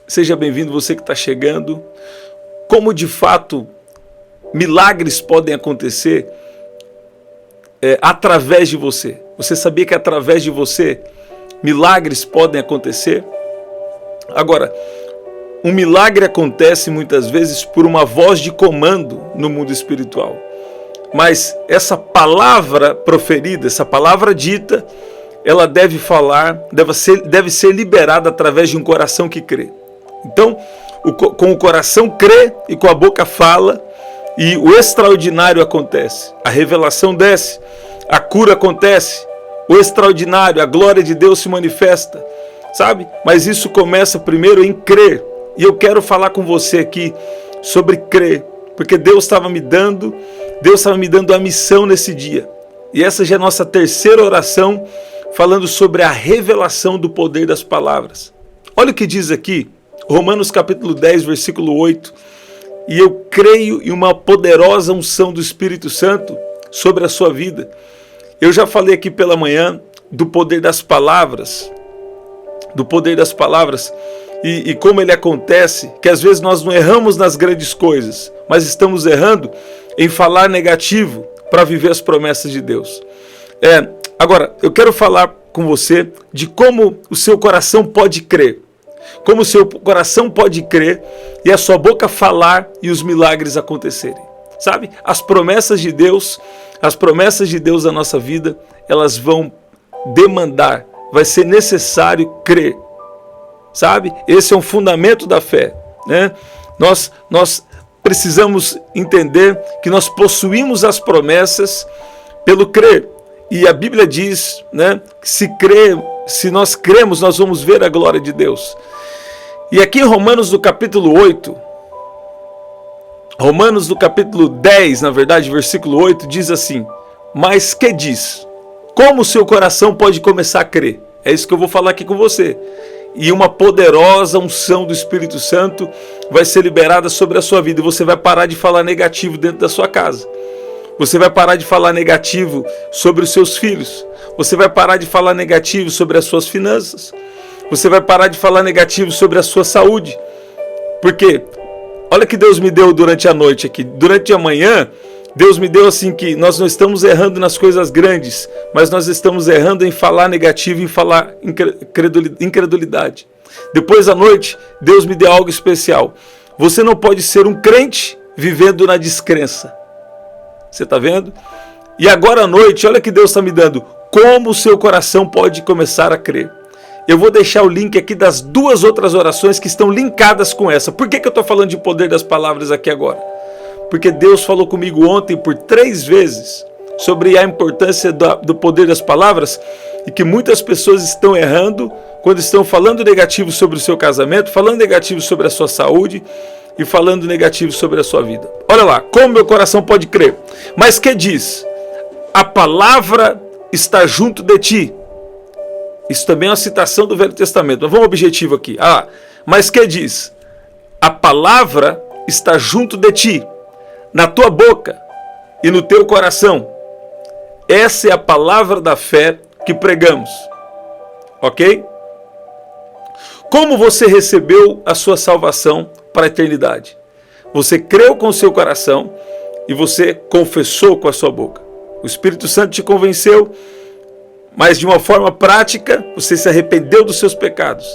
seja bem-vindo você que está chegando. Como de fato milagres podem acontecer através de você? Você sabia que através de você milagres podem acontecer? Agora, um milagre acontece muitas vezes por uma voz de comando no mundo espiritual. Mas essa palavra proferida, essa palavra dita, ela deve ser liberada através de um coração que crê. Então, com o coração crê e com a boca fala, e o extraordinário acontece. A revelação desce, a cura acontece, o extraordinário, a glória de Deus se manifesta, sabe? Mas isso começa primeiro em crer. E eu quero falar com você aqui sobre crer, porque Deus estava me dando a missão nesse dia. E essa já é a nossa terceira oração, falando sobre a revelação do poder das palavras. Olha o que diz aqui, Romanos capítulo 10, versículo 8. E eu creio em uma poderosa unção do Espírito Santo sobre a sua vida. Eu já falei aqui pela manhã do poder das palavras, e como ele acontece, que às vezes nós não erramos nas grandes coisas, mas estamos errando em falar negativo para viver as promessas de Deus. Agora, eu quero falar com você de como o seu coração pode crer. Como o seu coração pode crer e a sua boca falar e os milagres acontecerem. Sabe? As promessas de Deus na nossa vida, elas vão demandar, vai ser necessário crer. Sabe? Esse é um fundamento da fé, né? Nós precisamos entender que nós possuímos as promessas pelo crer. E a Bíblia diz, né, que se nós cremos, nós vamos ver a glória de Deus. E aqui em Romanos do capítulo 10, na verdade, versículo 8, diz assim: mas que diz? Como o seu coração pode começar a crer? É isso que eu vou falar aqui com você. E uma poderosa unção do Espírito Santo vai ser liberada sobre a sua vida. E você vai parar de falar negativo dentro da sua casa. Você vai parar de falar negativo sobre os seus filhos. Você vai parar de falar negativo sobre as suas finanças. Você vai parar de falar negativo sobre a sua saúde. Porque, olha que Deus me deu durante a noite aqui. Durante a manhã, Deus me deu assim que nós não estamos errando nas coisas grandes, mas nós estamos errando em falar negativo, em falar incredulidade. Depois à noite, Deus me deu algo especial. Você não pode ser um crente vivendo na descrença. Você está vendo? E agora à noite, olha que Deus está me dando. Como o seu coração pode começar a crer. Eu vou deixar o link aqui das duas outras orações que estão linkadas com essa. Por que eu estou falando de poder das palavras aqui agora? Porque Deus falou comigo ontem por 3 vezes sobre a importância do poder das palavras e que muitas pessoas estão errando quando estão falando negativo sobre o seu casamento, falando negativo sobre a sua saúde e falando negativo sobre a sua vida. Olha lá, como meu coração pode crer. Mas que diz? A palavra está junto de ti. Isso também é uma citação do Velho Testamento. Mas vamos ao objetivo aqui. Mas que diz? A palavra está junto de ti, na tua boca e no teu coração. Essa é a palavra da fé que pregamos. Ok? Como você recebeu a sua salvação para a eternidade? Você creu com o seu coração e você confessou com a sua boca. O Espírito Santo te convenceu, mas de uma forma prática, você se arrependeu dos seus pecados.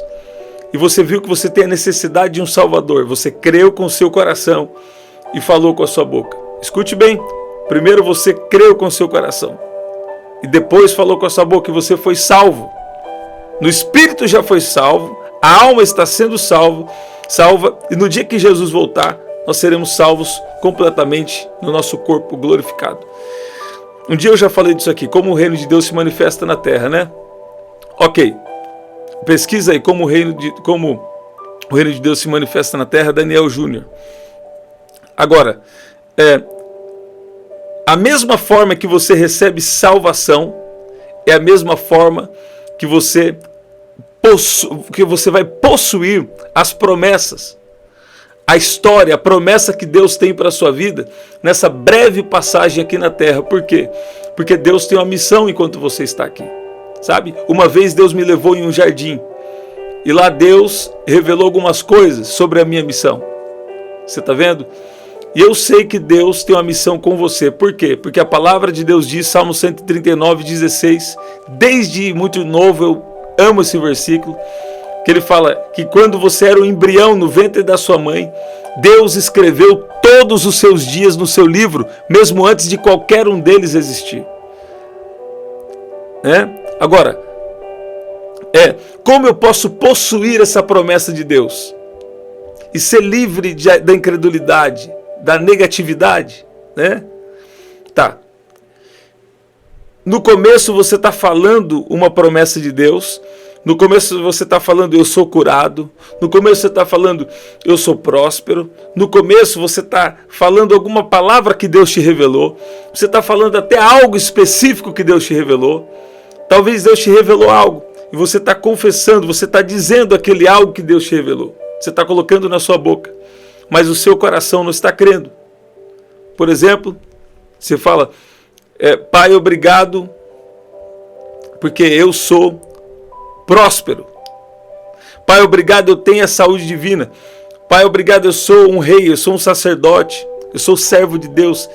E você viu que você tem a necessidade de um Salvador. Você creu com o seu coração e falou com a sua boca. Escute bem, primeiro você creu com o seu coração e depois falou com a sua boca e você foi salvo. No Espírito já foi salvo, a alma está sendo salva, e no dia que Jesus voltar, nós seremos salvos completamente no nosso corpo glorificado. Um dia eu já falei disso aqui, como o reino de Deus se manifesta na terra, né? Ok, pesquisa aí como o reino de Deus se manifesta na terra, Daniel Júnior. Agora, a mesma forma que você recebe salvação, é a mesma forma que você vai possuir as promessas, a história, a promessa que Deus tem para a sua vida, nessa breve passagem aqui na terra. Por quê? Porque Deus tem uma missão enquanto você está aqui, sabe? Uma vez Deus me levou em um jardim, E lá Deus revelou algumas coisas sobre a minha missão. Você está vendo? E eu sei que Deus tem uma missão com você. Por quê? Porque a palavra de Deus diz, Salmo 139, 16, desde muito novo eu amo esse versículo, que ele fala que quando você era um embrião no ventre da sua mãe, Deus escreveu todos os seus dias no seu livro, mesmo antes de qualquer um deles existir. Agora, como eu posso possuir essa promessa de Deus e ser livre da incredulidade, da negatividade, Tá. No começo você está falando uma promessa de Deus. No começo você está falando, eu sou curado. No começo você está falando, eu sou próspero. No começo você está falando alguma palavra que Deus te revelou. Você está falando até algo específico que Deus te revelou. Talvez Deus te revelou algo e você está confessando, você está dizendo aquele algo que Deus te revelou. Você está colocando na sua boca, mas o seu coração não está crendo. Por exemplo, você fala, Pai, obrigado, porque eu sou próspero. Pai, obrigado, eu tenho a saúde divina. Pai, obrigado, eu sou um rei, eu sou um sacerdote, eu sou servo de Deus.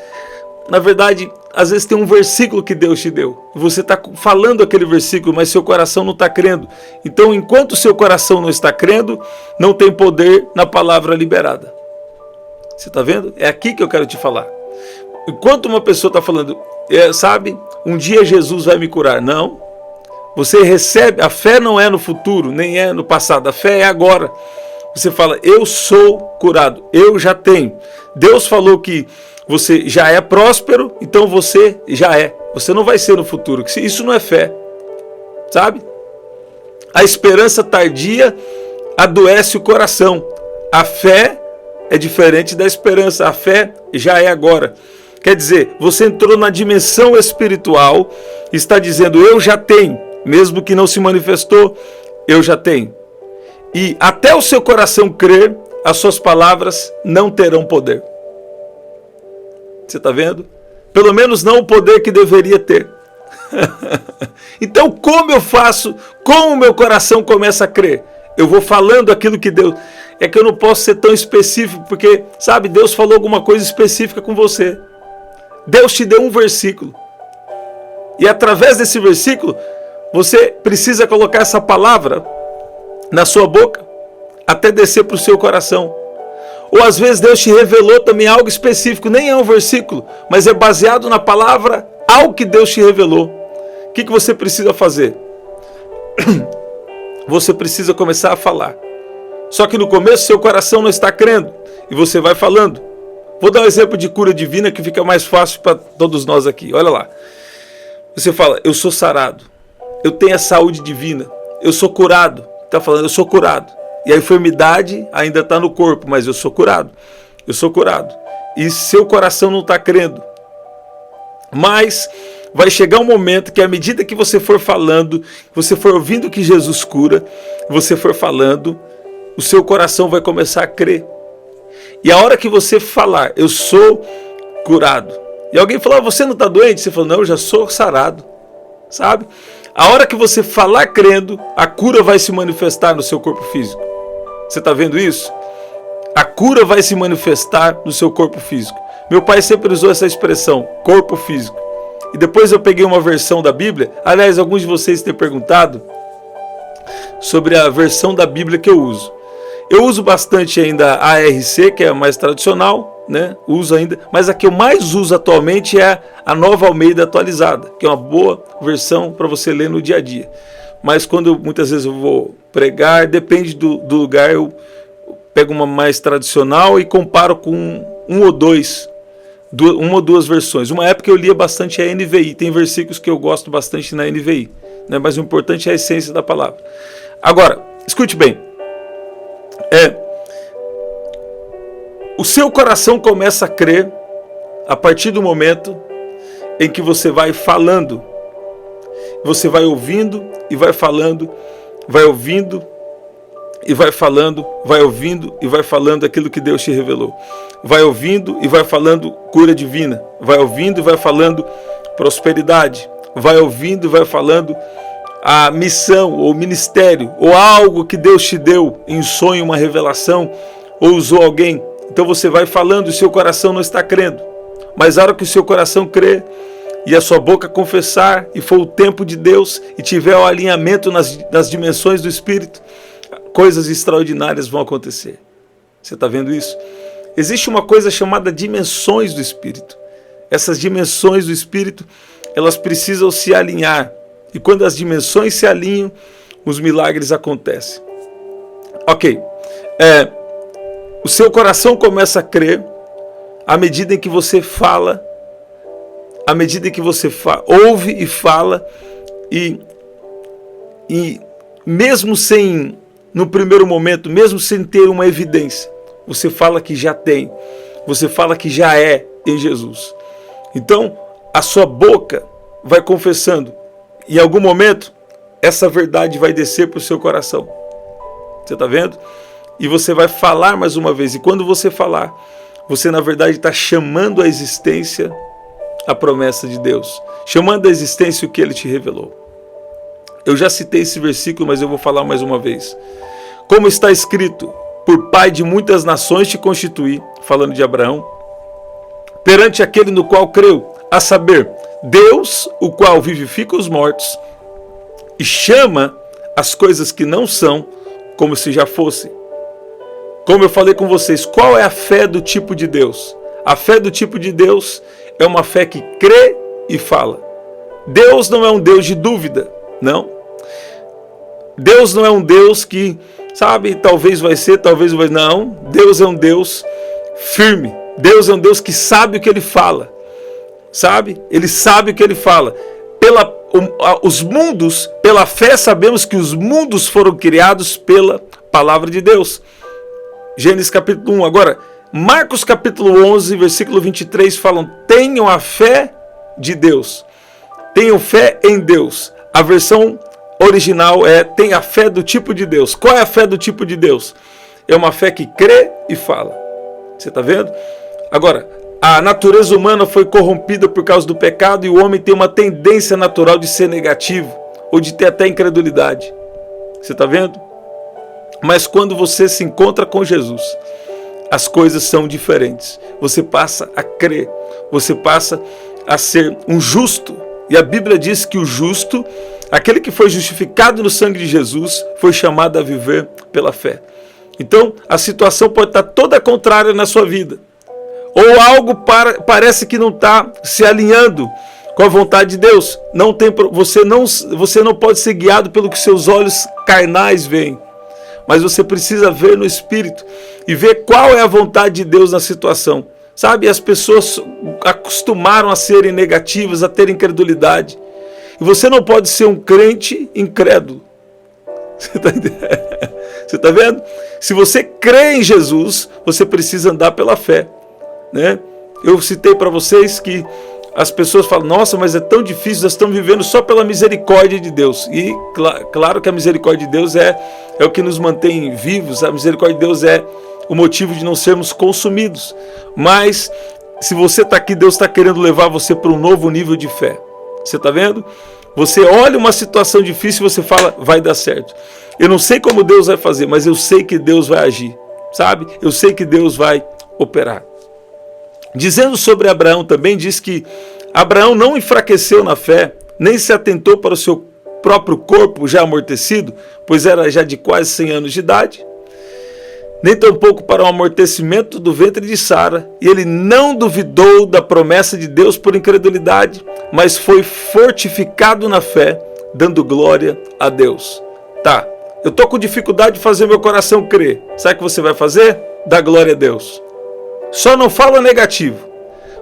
Na verdade, às vezes tem um versículo que Deus te deu. Você está falando aquele versículo, mas seu coração não está crendo. Então, enquanto seu coração não está crendo, não tem poder na palavra liberada. Você está vendo? É aqui que eu quero te falar. Enquanto uma pessoa está falando, sabe, um dia Jesus vai me curar. Não. Você recebe, a fé não é no futuro, nem é no passado. A fé é agora. Você fala, eu sou curado, eu já tenho. Deus falou que você já é próspero, então você já é. Você não vai ser no futuro. Isso não é fé. Sabe? A esperança tardia adoece o coração. A fé é diferente da esperança. A fé já é agora. Quer dizer, você entrou na dimensão espiritual e está dizendo, eu já tenho. Mesmo que não se manifestou, eu já tenho. E até o seu coração crer, as suas palavras não terão poder. Você está vendo? Pelo menos não o poder que deveria ter. Então, como eu faço? Como o meu coração começa a crer? Eu vou falando aquilo que Deus... É que eu não posso ser tão específico, porque, sabe, Deus falou alguma coisa específica com você. Deus te deu um versículo. E através desse versículo, você precisa colocar essa palavra na sua boca, até descer para o seu coração. Ou às vezes Deus te revelou também algo específico, nem é um versículo, mas é baseado na palavra, algo que Deus te revelou. O que você precisa fazer? Você precisa começar a falar. Só que no começo seu coração não está crendo, e você vai falando. Vou dar um exemplo de cura divina que fica mais fácil para todos nós aqui. Olha lá. Você fala, eu sou sarado, eu tenho a saúde divina, eu sou curado. Está falando, eu sou curado. E a enfermidade ainda está no corpo, mas eu sou curado. Eu sou curado. E seu coração não está crendo. Mas vai chegar um momento que à medida que você for falando, você for ouvindo que Jesus cura, você for falando, o seu coração vai começar a crer. E a hora que você falar, eu sou curado. E alguém falar, você não está doente? Você fala, não, eu já sou sarado. Sabe? A hora que você falar crendo, a cura vai se manifestar no seu corpo físico. Você está vendo isso? A cura vai se manifestar no seu corpo físico. Meu pai sempre usou essa expressão, corpo físico. E depois eu peguei uma versão da Bíblia. Aliás, alguns de vocês têm perguntado sobre a versão da Bíblia que eu uso. Eu uso bastante ainda a ARC, que é a mais tradicional, né? Uso ainda, mas a que eu mais uso atualmente é a Nova Almeida atualizada, que é uma boa versão para você ler no dia a dia. Mas quando muitas vezes eu vou pregar, depende do lugar, eu pego uma mais tradicional e comparo com uma ou duas versões. Uma época eu lia bastante a NVI, tem versículos que eu gosto bastante na NVI, né? Mas o importante é a essência da palavra. Agora, escute bem. O seu coração começa a crer a partir do momento em que você vai falando. Você vai ouvindo e vai falando, vai ouvindo e vai falando, vai ouvindo e vai falando aquilo que Deus te revelou. Vai ouvindo e vai falando cura divina. Vai ouvindo e vai falando prosperidade. Vai ouvindo e vai falando a missão ou ministério ou algo que Deus te deu em sonho, uma revelação, ou usou alguém. Então você vai falando e seu coração não está crendo. Mas a hora que o seu coração crê e a sua boca confessar e for o tempo de Deus e tiver o alinhamento nas dimensões do Espírito, coisas extraordinárias vão acontecer. Você está vendo isso? Existe uma coisa chamada dimensões do Espírito. Essas dimensões do Espírito, elas precisam se alinhar. E quando as dimensões se alinham, os milagres acontecem. Ok. O seu coração começa a crer à medida em que você fala, à medida em que você ouve e fala, e mesmo sem, no primeiro momento, mesmo sem ter uma evidência, você fala que já tem, você fala que já é em Jesus. Então, a sua boca vai confessando. Em algum momento, essa verdade vai descer para o seu coração. Você está vendo? E você vai falar mais uma vez. E quando você falar, você na verdade está chamando à existência a promessa de Deus. Chamando à existência o que Ele te revelou. Eu já citei esse versículo, mas eu vou falar mais uma vez. Como está escrito, por pai de muitas nações te constituí, falando de Abraão, perante aquele no qual creu, a saber, Deus, o qual vivifica os mortos e chama as coisas que não são como se já fossem. Como eu falei com vocês, qual é a fé do tipo de Deus? A fé do tipo de Deus é uma fé que crê e fala. Deus não é um Deus de dúvida, não. Deus não é um Deus que, sabe, talvez vai ser, talvez vai... Não, Deus é um Deus firme. Deus é um Deus que sabe o que Ele fala. Sabe? Ele sabe o que Ele fala. Os mundos, pela fé sabemos que os mundos foram criados pela palavra de Deus. Gênesis capítulo 1. Agora, Marcos capítulo 11, versículo 23 falam: tenham a fé de Deus. Tenham fé em Deus. A versão original é: tenha a fé do tipo de Deus. Qual é a fé do tipo de Deus? É uma fé que crê e fala. Você está vendo? Agora, a natureza humana foi corrompida por causa do pecado e o homem tem uma tendência natural de ser negativo ou de ter até incredulidade. Você está vendo? Mas quando você se encontra com Jesus, as coisas são diferentes. Você passa a crer, você passa a ser um justo. E a Bíblia diz que o justo, aquele que foi justificado no sangue de Jesus, foi chamado a viver pela fé. Então, a situação pode estar toda contrária na sua vida. Ou algo parece que não está se alinhando com a vontade de Deus. Você não pode ser guiado pelo que seus olhos carnais veem. Mas você precisa ver no Espírito e ver qual é a vontade de Deus na situação. Sabe, as pessoas acostumaram a serem negativas, a ter incredulidade. E você não pode ser um crente incrédulo. Você está vendo? Se você crê em Jesus, você precisa andar pela fé. Né? Eu citei para vocês que as pessoas falam: nossa, mas é tão difícil, nós estamos vivendo só pela misericórdia de Deus. E claro que a misericórdia de Deus é o que nos mantém vivos, a misericórdia de Deus é o motivo de não sermos consumidos. Mas se você está aqui, Deus está querendo levar você para um novo nível de fé. Você está vendo? Você olha uma situação difícil e você fala: vai dar certo. Eu não sei como Deus vai fazer, mas eu sei que Deus vai agir. Sabe? Eu sei que Deus vai operar. Dizendo sobre Abraão também, diz que Abraão não enfraqueceu na fé, nem se atentou para o seu próprio corpo já amortecido, pois era já de quase 100 anos de idade, nem tampouco para o amortecimento do ventre de Sara, e ele não duvidou da promessa de Deus por incredulidade, mas foi fortificado na fé, dando glória a Deus. Tá, eu estou com dificuldade de fazer meu coração crer. Sabe o que você vai fazer? Dar glória a Deus. Só não fala negativo.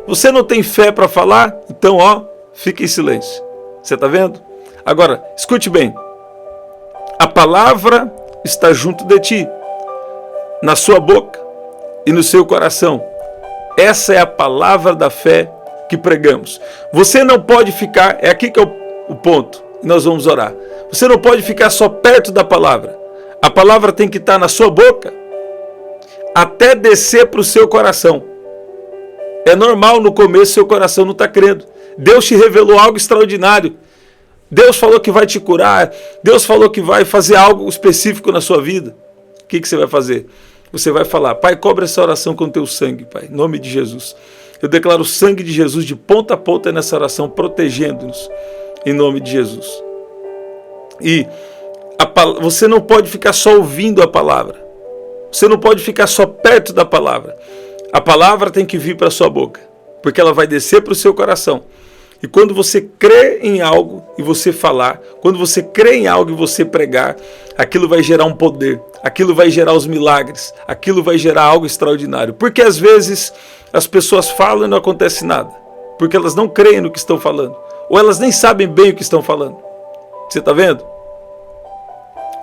Você não tem fé para falar? Então, fique em silêncio. Você está vendo? Agora, escute bem. A palavra está junto de ti, na sua boca e no seu coração. Essa é a palavra da fé que pregamos. Você não pode ficar, é aqui que é o ponto, e nós vamos orar. Você não pode ficar só perto da palavra. A palavra tem que estar na sua boca, até descer para o seu coração. É normal no começo seu coração não está crendo. Deus te revelou algo extraordinário. Deus falou que vai te curar, Deus falou que vai fazer algo específico na sua vida. O que você vai fazer? Você vai falar: Pai, cobre essa oração com o teu sangue, Pai, em nome de Jesus. Eu declaro o sangue de Jesus de ponta a ponta nessa oração, protegendo-nos, em nome de Jesus. E você não pode ficar só ouvindo a palavra. Você não pode ficar só perto da palavra. A palavra tem que vir para a sua boca, porque ela vai descer para o seu coração. E quando você crê em algo e você falar, quando você crê em algo e você pregar, aquilo vai gerar um poder, aquilo vai gerar os milagres, aquilo vai gerar algo extraordinário. Porque às vezes as pessoas falam e não acontece nada, porque elas não creem no que estão falando, ou elas nem sabem bem o que estão falando. Você está vendo?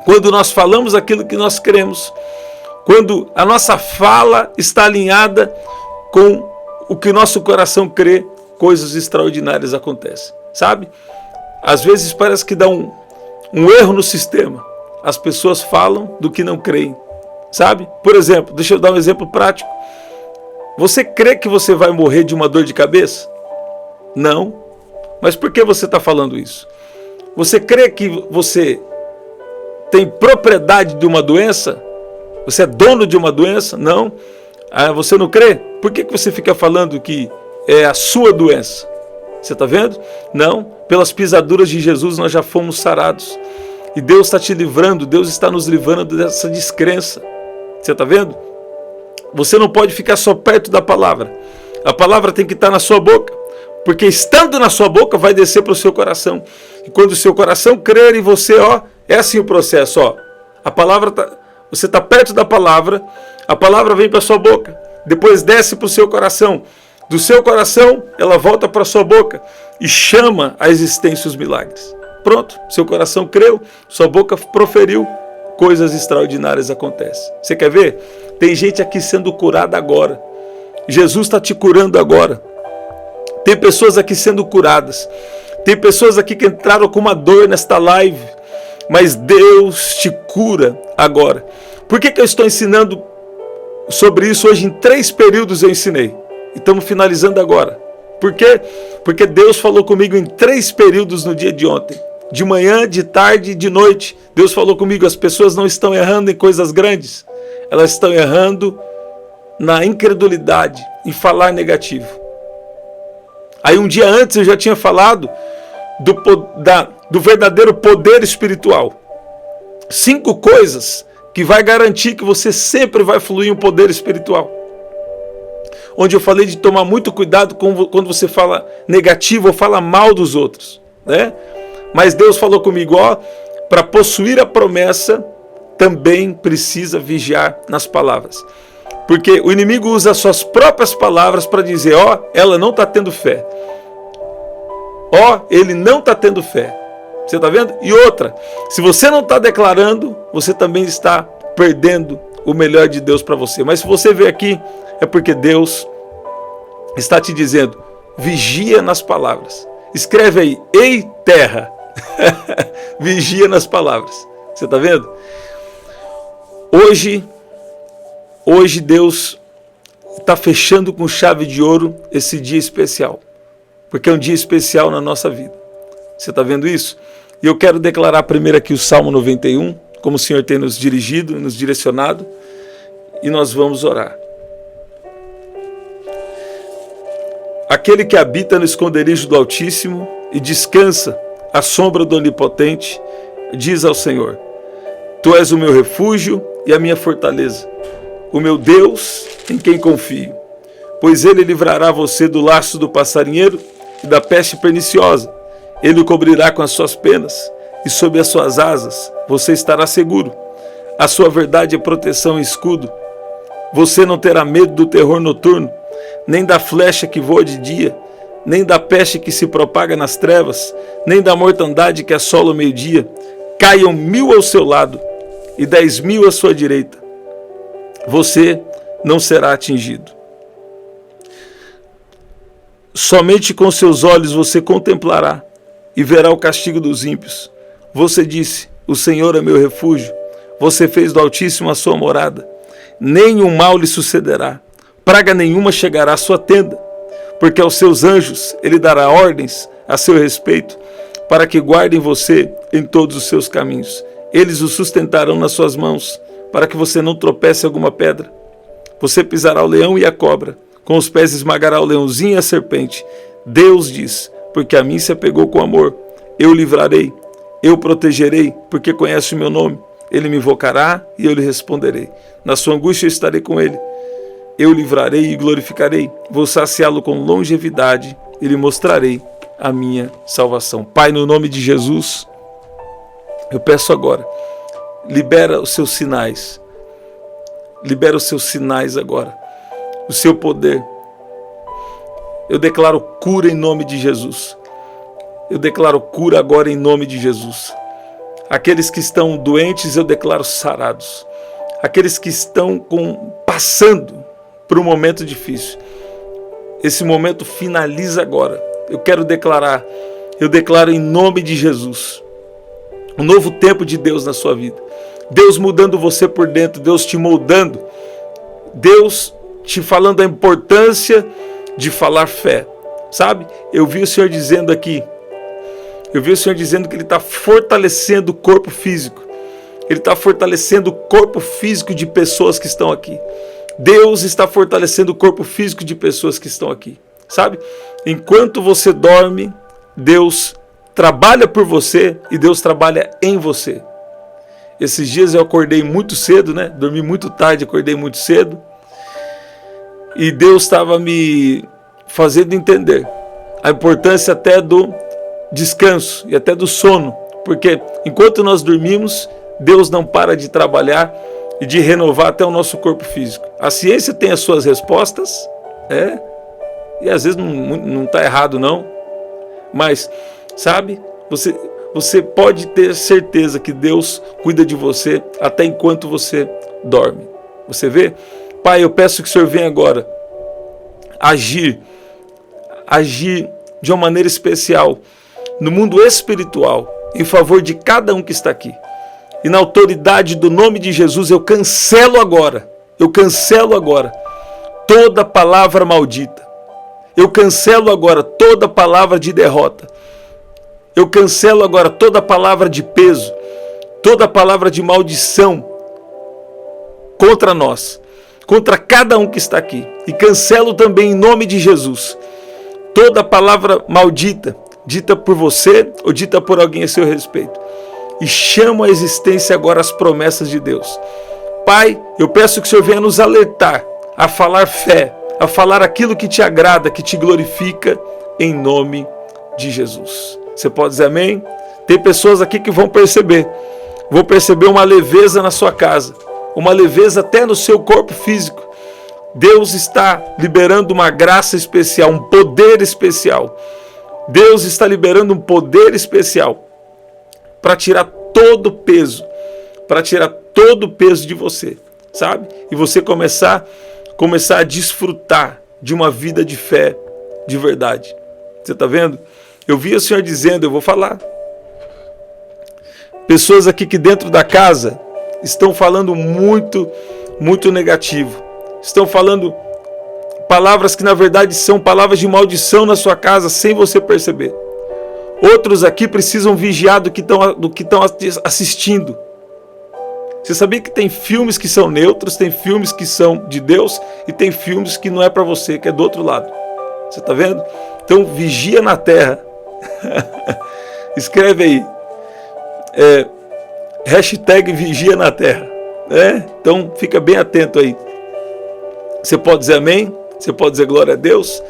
Quando nós falamos aquilo que nós cremos, quando a nossa fala está alinhada com o que nosso coração crê, coisas extraordinárias acontecem, sabe? Às vezes parece que dá um erro no sistema. As pessoas falam do que não creem, sabe? Por exemplo, deixa eu dar um exemplo prático. Você crê que você vai morrer de uma dor de cabeça? Não. Mas por que você está falando isso? Você crê que você tem propriedade de uma doença? Você é dono de uma doença? Não. Você não crê? Por que você fica falando que é a sua doença? Você está vendo? Não. Pelas pisaduras de Jesus nós já fomos sarados. E Deus está te livrando, Deus está nos livrando dessa descrença. Você está vendo? Você não pode ficar só perto da palavra. A palavra tem que estar na sua boca. Porque estando na sua boca vai descer para o seu coração. E quando o seu coração crer em você, é assim o processo. A palavra você está perto da palavra, a palavra vem para a sua boca. Depois desce para o seu coração. Do seu coração, ela volta para a sua boca e chama à existência os milagres. Pronto, seu coração creu, sua boca proferiu, coisas extraordinárias acontecem. Você quer ver? Tem gente aqui sendo curada agora. Jesus está te curando agora. Tem pessoas aqui sendo curadas. Tem pessoas aqui que entraram com uma dor nesta live. Mas Deus te cura agora. Por que eu estou ensinando sobre isso hoje? Em 3 períodos eu ensinei. E estamos finalizando agora. Por quê? Porque Deus falou comigo em 3 períodos no dia de ontem. De manhã, de tarde e de noite. Deus falou comigo: as pessoas não estão errando em coisas grandes. Elas estão errando na incredulidade, em falar negativo. Aí um dia antes eu já tinha falado do verdadeiro poder espiritual. 5 coisas que vai garantir que você sempre vai fluir em um poder espiritual. Onde eu falei de tomar muito cuidado quando você fala negativo ou fala mal dos outros, né? Mas Deus falou comigo: para possuir a promessa, também precisa vigiar nas palavras. Porque o inimigo usa as suas próprias palavras para dizer: ela não está tendo fé. Ele não está tendo fé. Você está vendo? E outra, se você não está declarando, você também está perdendo o melhor de Deus para você. Mas se você veio aqui, é porque Deus está te dizendo: vigia nas palavras. Escreve aí: ei terra, vigia nas palavras. Você está vendo? Hoje Deus está fechando com chave de ouro esse dia especial. Porque é um dia especial na nossa vida. Você está vendo isso? E eu quero declarar primeiro aqui o Salmo 91, como o Senhor tem nos dirigido, nos direcionado, e nós vamos orar. Aquele que habita no esconderijo do Altíssimo e descansa à sombra do Onipotente, diz ao Senhor: Tu és o meu refúgio e a minha fortaleza, o meu Deus em quem confio. Pois ele livrará você do laço do passarinheiro e da peste perniciosa. Ele o cobrirá com as suas penas, e sob as suas asas você estará seguro. A sua verdade é proteção e escudo. Você não terá medo do terror noturno, nem da flecha que voa de dia, nem da peste que se propaga nas trevas, nem da mortandade que assola o meio-dia. Caiam 1000 ao seu lado e 10.000 à sua direita. Você não será atingido. Somente com seus olhos você contemplará e verá o castigo dos ímpios. Você disse: o Senhor é meu refúgio. Você fez do Altíssimo a sua morada. Nenhum mal lhe sucederá. Praga nenhuma chegará à sua tenda. Porque aos seus anjos ele dará ordens a seu respeito, para que guardem você em todos os seus caminhos. Eles o sustentarão nas suas mãos, para que você não tropece em alguma pedra. Você pisará o leão e a cobra, com os pés esmagará o leãozinho e a serpente. Deus diz, porque a mim se apegou com amor. Eu o livrarei, eu o protegerei, porque conhece o meu nome. Ele me invocará e eu lhe responderei. Na sua angústia eu estarei com ele. Eu o livrarei e glorificarei. Vou saciá-lo com longevidade e lhe mostrarei a minha salvação. Pai, no nome de Jesus, eu peço agora, libera os seus sinais. Libera os seus sinais agora. O seu poder. Eu declaro cura em nome de Jesus. Eu declaro cura agora em nome de Jesus. Aqueles que estão doentes, eu declaro sarados. Aqueles que estão passando por um momento difícil, esse momento finaliza agora. Eu declaro em nome de Jesus, um novo tempo de Deus na sua vida. Deus mudando você por dentro, Deus te moldando, Deus te falando a importância de falar fé. Sabe? Eu vi o Senhor dizendo aqui, que Ele está fortalecendo o corpo físico. Ele está fortalecendo o corpo físico de pessoas que estão aqui. Deus está fortalecendo o corpo físico de pessoas que estão aqui. Sabe? Enquanto você dorme, Deus trabalha por você e Deus trabalha em você. Esses dias eu acordei muito cedo, né? Dormi muito tarde, acordei muito cedo. E Deus estava me fazendo entender a importância até do descanso e até do sono. Porque enquanto nós dormimos, Deus não para de trabalhar e de renovar até o nosso corpo físico. A ciência tem as suas respostas, e às vezes não está errado não, mas, sabe, você pode ter certeza que Deus cuida de você até enquanto você dorme. Você vê? Pai, eu peço que o Senhor venha agora agir de uma maneira especial no mundo espiritual, em favor de cada um que está aqui. E na autoridade do nome de Jesus, eu cancelo agora toda palavra maldita. Eu cancelo agora toda palavra de derrota. Eu cancelo agora toda palavra de peso, toda palavra de maldição contra nós, contra cada um que está aqui. E cancelo também em nome de Jesus toda palavra maldita, dita por você ou dita por alguém a seu respeito. E chamo à existência agora as promessas de Deus. Pai, eu peço que o Senhor venha nos alertar a falar fé, a falar aquilo que te agrada, que te glorifica, em nome de Jesus. Você pode dizer amém? Tem pessoas aqui que vão perceber uma leveza na sua casa, uma leveza até no seu corpo físico. Deus está liberando uma graça especial, um poder especial. Deus está liberando um poder especial para tirar todo o peso, de você, sabe? E você começar a desfrutar de uma vida de fé, de verdade. Você está vendo? Eu vi o Senhor dizendo, eu vou falar. Pessoas aqui que dentro da casa estão falando muito, muito negativo. Estão falando palavras que na verdade são palavras de maldição na sua casa, sem você perceber. Outros aqui precisam vigiar do que estão assistindo. Você sabia que tem filmes que são neutros, tem filmes que são de Deus e tem filmes que não é para você, que é do outro lado. Você está vendo? Então vigia na terra. Escreve aí. Hashtag vigia na terra. Então fica bem atento aí. Você pode dizer amém? Você pode dizer glória a Deus?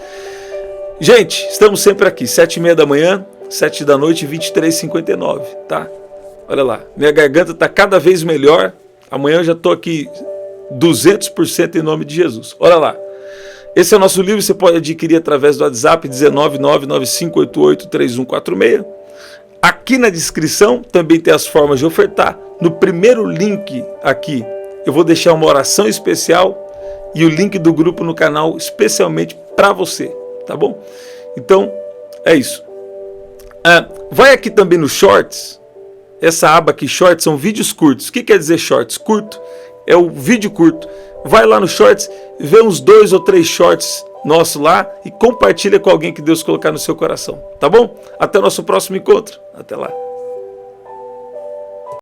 Gente, estamos sempre aqui, 7h30 da manhã, 7 da noite, 23h59, tá? Olha lá, minha garganta está cada vez melhor. Amanhã eu já estou aqui 200% em nome de Jesus. Olha lá. Esse é o nosso livro, você pode adquirir através do WhatsApp 19995883146. Aqui na descrição também tem as formas de ofertar. No primeiro link aqui, eu vou deixar uma oração especial e o link do grupo no canal especialmente para você, tá bom? Então, é isso. Vai aqui também no Shorts. Essa aba aqui, Shorts, são vídeos curtos. O que quer dizer Shorts? Curto. É o vídeo curto. Vai lá no Shorts, vê uns 2 ou 3 shorts nosso lá e compartilha com alguém que Deus colocar no seu coração, tá bom? Até o nosso próximo encontro. Até lá.